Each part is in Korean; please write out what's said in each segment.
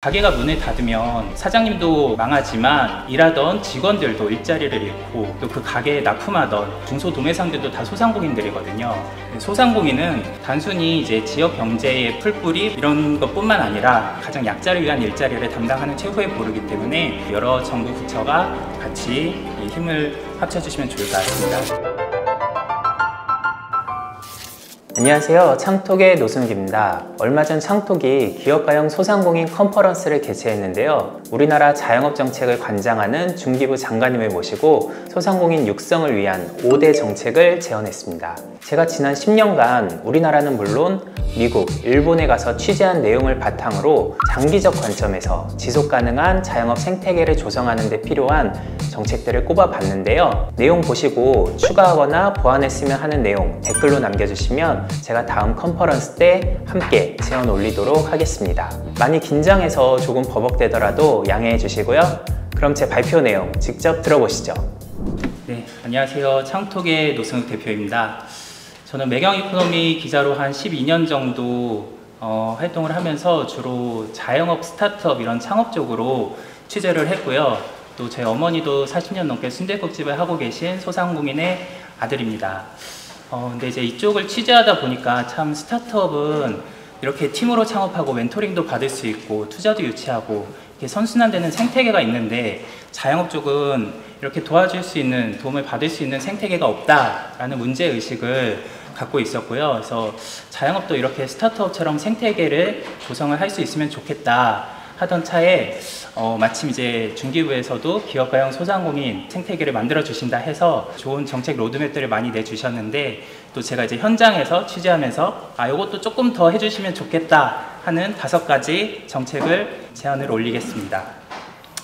가게가 문을 닫으면 사장님도 망하지만 일하던 직원들도 일자리를 잃고 또 그 가게에 납품하던 중소도매상들도 다 소상공인들이거든요. 소상공인은 단순히 이제 지역 경제의 풀뿌리 이런 것뿐만 아니라 가장 약자를 위한 일자리를 담당하는 최후의 보루이기 때문에 여러 정부 부처가 같이 이 힘을 합쳐주시면 좋을 것 같습니다. 안녕하세요. 창톡의 노승기입니다. 얼마 전 창톡이 기업가형 소상공인 컨퍼런스를 개최했는데요. 우리나라 자영업 정책을 관장하는 중기부 장관님을 모시고 소상공인 육성을 위한 5대 정책을 제언했습니다. 제가 지난 10년간 우리나라는 물론 미국, 일본에 가서 취재한 내용을 바탕으로 장기적 관점에서 지속가능한 자영업 생태계를 조성하는 데 필요한 정책들을 꼽아봤는데요. 내용 보시고 추가하거나 보완했으면 하는 내용 댓글로 남겨주시면 제가 다음 컨퍼런스 때 함께 제언 올리도록 하겠습니다. 많이 긴장해서 조금 버벅대더라도 양해해 주시고요. 그럼 제 발표 내용 직접 들어보시죠. 네, 안녕하세요. 창톡의 노승욱 대표입니다. 저는 매경이코노미 기자로 한 12년 정도 활동을 하면서 주로 자영업, 스타트업 이런 창업 쪽으로 취재를 했고요. 또 제 어머니도 40년 넘게 순댓국집을 하고 계신 소상공인의 아들입니다. 근데 이제 이쪽을 취재하다 보니까 참 스타트업은 이렇게 팀으로 창업하고 멘토링도 받을 수 있고 투자도 유치하고 이렇게 선순환되는 생태계가 있는데 자영업 쪽은 이렇게 도와줄 수 있는, 도움을 받을 수 있는 생태계가 없다라는 문제의식을 갖고 있었고요. 그래서 자영업도 이렇게 스타트업처럼 생태계를 조성을 할 수 있으면 좋겠다 하던 차에 마침 이제 중기부에서도 기업가형 소상공인 생태계를 만들어 주신다 해서 좋은 정책 로드맵들을 많이 내주셨는데 또 제가 이제 현장에서 취재하면서 이것도 조금 더 해주시면 좋겠다 하는 5가지 정책을 제안을 올리겠습니다.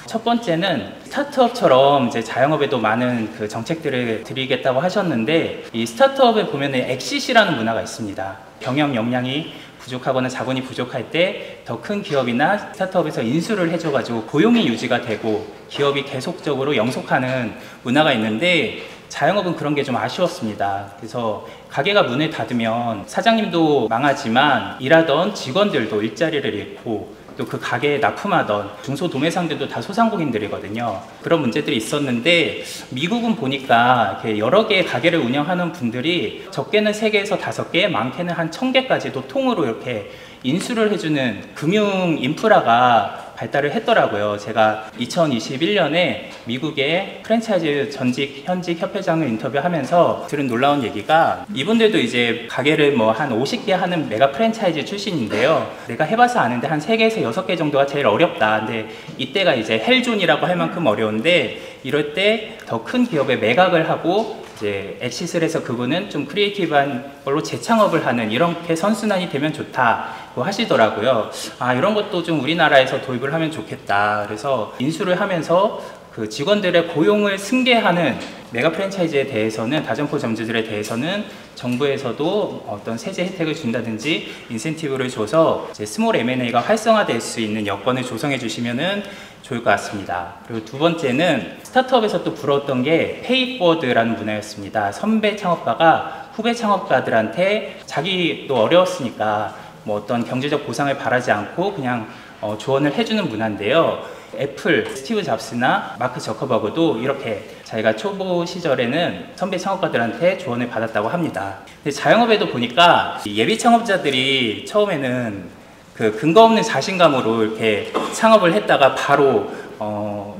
첫 번째는 스타트업처럼 이제 자영업에도 많은 그 정책들을 드리겠다고 하셨는데 이 스타트업에 보면 엑시시라는 문화가 있습니다. 경영 역량이 부족하거나 자본이 부족할 때 더 큰 기업이나 스타트업에서 인수를 해줘가지고 고용이 유지가 되고 기업이 계속적으로 영속하는 문화가 있는데 자영업은 그런 게 좀 아쉬웠습니다. 그래서 가게가 문을 닫으면 사장님도 망하지만 일하던 직원들도 일자리를 잃고 또 그 가게에 납품하던 중소도매상들도 다 소상공인들이거든요. 그런 문제들이 있었는데 미국은 보니까 이렇게 여러 개의 가게를 운영하는 분들이 적게는 3개에서 5개, 많게는 한 1000개까지도 통으로 이렇게 인수를 해주는 금융 인프라가 발달을 했더라고요. 제가 2021년에 미국의 프랜차이즈 전직 현직 협회장을 인터뷰하면서 들은 놀라운 얘기가 이분들도 이제 가게를 뭐 한 50개 하는 메가 프랜차이즈 출신인데요. 내가 해봐서 아는데 한 3개에서 6개 정도가 제일 어렵다. 근데 이때가 이제 헬존이라고 할 만큼 어려운데 이럴 때 더 큰 기업에 매각을 하고 이제 엑시스를 해서 그분은 좀 크리에이티브한 걸로 재창업을 하는 이렇게 선순환이 되면 좋다고 하시더라고요. 이런 것도 좀 우리나라에서 도입을 하면 좋겠다. 그래서 인수를 하면서 그 직원들의 고용을 승계하는 메가 프랜차이즈에 대해서는 다점포 점주들에 대해서는 정부에서도 어떤 세제 혜택을 준다든지 인센티브를 줘서 이제 스몰 M&A가 활성화될 수 있는 여건을 조성해 주시면은 좋을 것 같습니다. 그리고 두 번째는 스타트업에서 또 부러웠던 게 페이포워드라는 문화였습니다. 선배 창업가가 후배 창업가들한테 자기도 어려웠으니까 뭐 어떤 경제적 보상을 바라지 않고 그냥 조언을 해주는 문화인데요. 애플, 스티브 잡스나 마크 저커버그도 이렇게 자기가 초보 시절에는 선배 창업가들한테 조언을 받았다고 합니다. 근데 자영업에도 보니까 예비 창업자들이 처음에는 그 근거 없는 자신감으로 이렇게 창업을 했다가 바로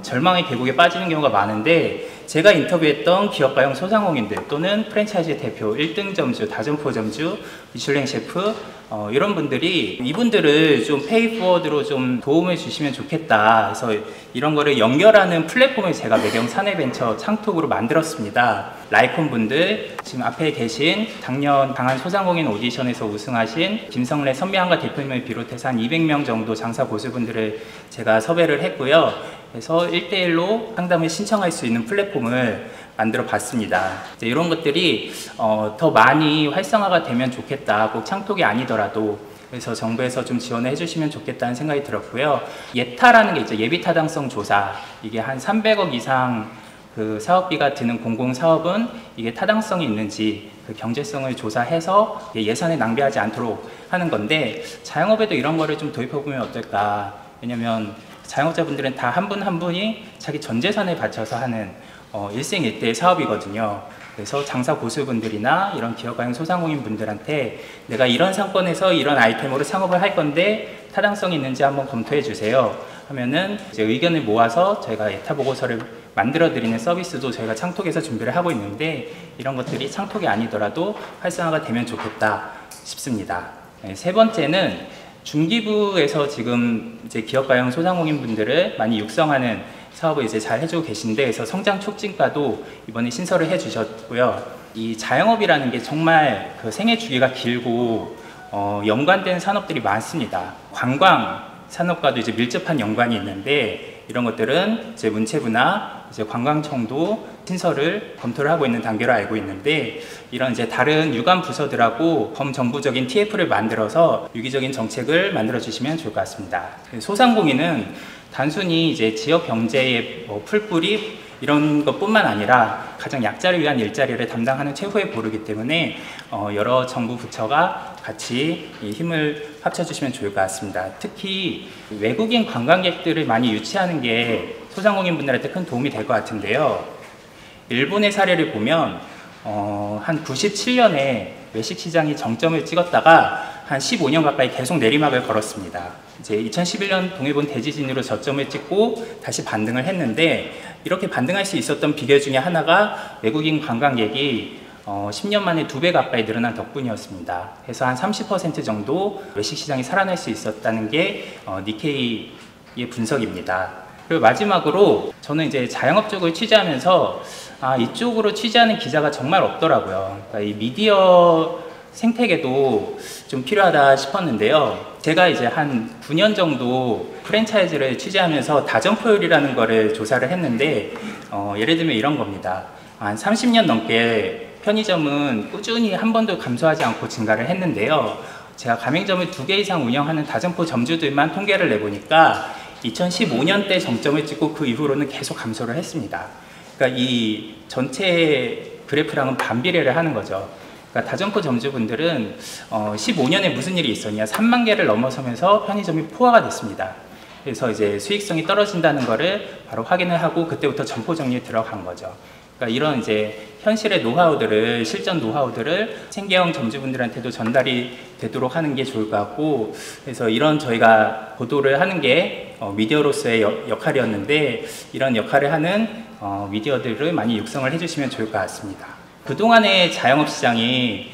절망의 계곡에 빠지는 경우가 많은데 제가 인터뷰했던 기업가형 소상공인들 또는 프랜차이즈 대표, 1등 점주, 다점포 점주, 미슐랭 셰프 이런 분들이 이분들을 좀 페이포워드로 좀 도움을 주시면 좋겠다. 그래서 이런 거를 연결하는 플랫폼을 제가 매경 사내벤처 창톡으로 만들었습니다. 라이콘 분들, 지금 앞에 계신 작년 강한 소상공인 오디션에서 우승하신 김성래 선미한가 대표님을 비롯해서 한 200명 정도 장사 고수분들을 제가 섭외를 했고요. 그래서 1대1로 상담을 신청할 수 있는 플랫폼을 만들어 봤습니다. 이런 것들이 더 많이 활성화가 되면 좋겠다. 꼭 창톡이 아니더라도. 그래서 정부에서 좀 지원을 해주시면 좋겠다는 생각이 들었고요. 예타라는 게 있죠. 예비타당성 조사. 이게 한 300억 이상 그 사업비가 드는 공공사업은 이게 타당성이 있는지 그 경제성을 조사해서 예산을 낭비하지 않도록 하는 건데 자영업에도 이런 거를 좀 도입해 보면 어떨까. 왜냐면 자영업자분들은 다 한 분 한 분이 자기 전 재산을 바쳐서 하는 일생일대의 사업이거든요. 그래서 장사 고수분들이나 이런 기업가용 소상공인분들한테 내가 이런 상권에서 이런 아이템으로 창업을 할 건데 타당성이 있는지 한번 검토해 주세요 하면은 이제 의견을 모아서 저희가 예타 보고서를 만들어 드리는 서비스도 저희가 창톡에서 준비를 하고 있는데, 이런 것들이 창톡이 아니더라도 활성화가 되면 좋겠다 싶습니다. 네, 세 번째는 중기부에서 지금 이제 기업가용 소상공인분들을 많이 육성하는 사업을 이제 잘 해주고 계신데, 그래서 성장 촉진과도 이번에 신설을 해주셨고요. 이 자영업이라는 게 정말 그 생애 주기가 길고 연관된 산업들이 많습니다. 관광 산업과도 이제 밀접한 연관이 있는데, 이런 것들은 이제 문체부나 이제 관광청도 신설을 검토를 하고 있는 단계로 알고 있는데, 이런 이제 다른 유관 부서들하고 범정부적인 TF를 만들어서 유기적인 정책을 만들어 주시면 좋을 것 같습니다. 소상공인은 단순히 이제 지역 경제의 풀뿌리 이런 것뿐만 아니라 가장 약자를 위한 일자리를 담당하는 최후의 보루이기 때문에 여러 정부 부처가 같이 이 힘을 합쳐주시면 좋을 것 같습니다. 특히 외국인 관광객들을 많이 유치하는 게 소상공인분들한테 큰 도움이 될 것 같은데요. 일본의 사례를 보면 한 97년에 외식 시장이 정점을 찍었다가 한 15년 가까이 계속 내리막을 걸었습니다. 이제 2011년 동일본 대지진으로 저점을 찍고 다시 반등을 했는데, 이렇게 반등할 수 있었던 비결 중에 하나가 외국인 관광객이 10년 만에 2배 가까이 늘어난 덕분이었습니다. 그래서 한 30% 정도 외식 시장이 살아날 수 있었다는 게 니케이의 분석입니다. 그리고 마지막으로 저는 이제 자영업 쪽을 취재하면서 이쪽으로 취재하는 기자가 정말 없더라고요. 그러니까 이 미디어 생태계도 좀 필요하다 싶었는데요. 제가 이제 한 9년 정도 프랜차이즈를 취재하면서 다점포율이라는 거를 조사를 했는데, 예를 들면 이런 겁니다. 한 30년 넘게 편의점은 꾸준히 한 번도 감소하지 않고 증가를 했는데요. 제가 가맹점을 2개 이상 운영하는 다점포 점주들만 통계를 내보니까 2015년 때 정점을 찍고 그 이후로는 계속 감소를 했습니다. 그러니까 이 전체 그래프랑은 반비례를 하는 거죠. 그러니까 다점포 점주분들은 15년에 무슨 일이 있었냐, 3만 개를 넘어서면서 편의점이 포화가 됐습니다. 그래서 이제 수익성이 떨어진다는 거를 바로 확인을 하고 그때부터 점포 정리에 들어간 거죠. 그러니까 이런 이제 현실의 노하우들을, 실전 노하우들을 생계형 점주분들한테도 전달이 되도록 하는 게 좋을 것 같고, 그래서 이런 저희가 보도를 하는 게 미디어로서의 역할이었는데, 이런 역할을 하는 미디어들을 많이 육성을 해주시면 좋을 것 같습니다. 그동안의 자영업 시장이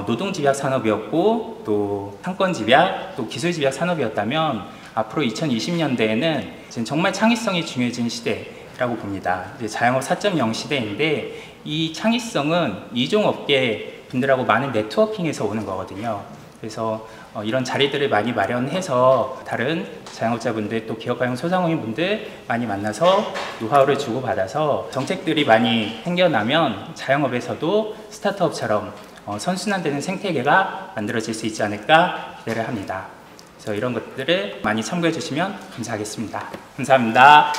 노동집약 산업이었고 또 상권집약, 또 기술집약 산업이었다면, 앞으로 2020년대에는 지금 정말 창의성이 중요해진 시대라고 봅니다. 이제 자영업 4.0 시대인데, 이 창의성은 이종업계 분들하고 많은 네트워킹에서 오는 거거든요. 그래서 이런 자리들을 많이 마련해서 다른 자영업자분들, 또 기업가용 소상공인분들 많이 만나서 노하우를 주고받아서 정책들이 많이 생겨나면 자영업에서도 스타트업처럼 선순환되는 생태계가 만들어질 수 있지 않을까 기대를 합니다. 그래서 이런 것들을 많이 참고해 주시면 감사하겠습니다. 감사합니다.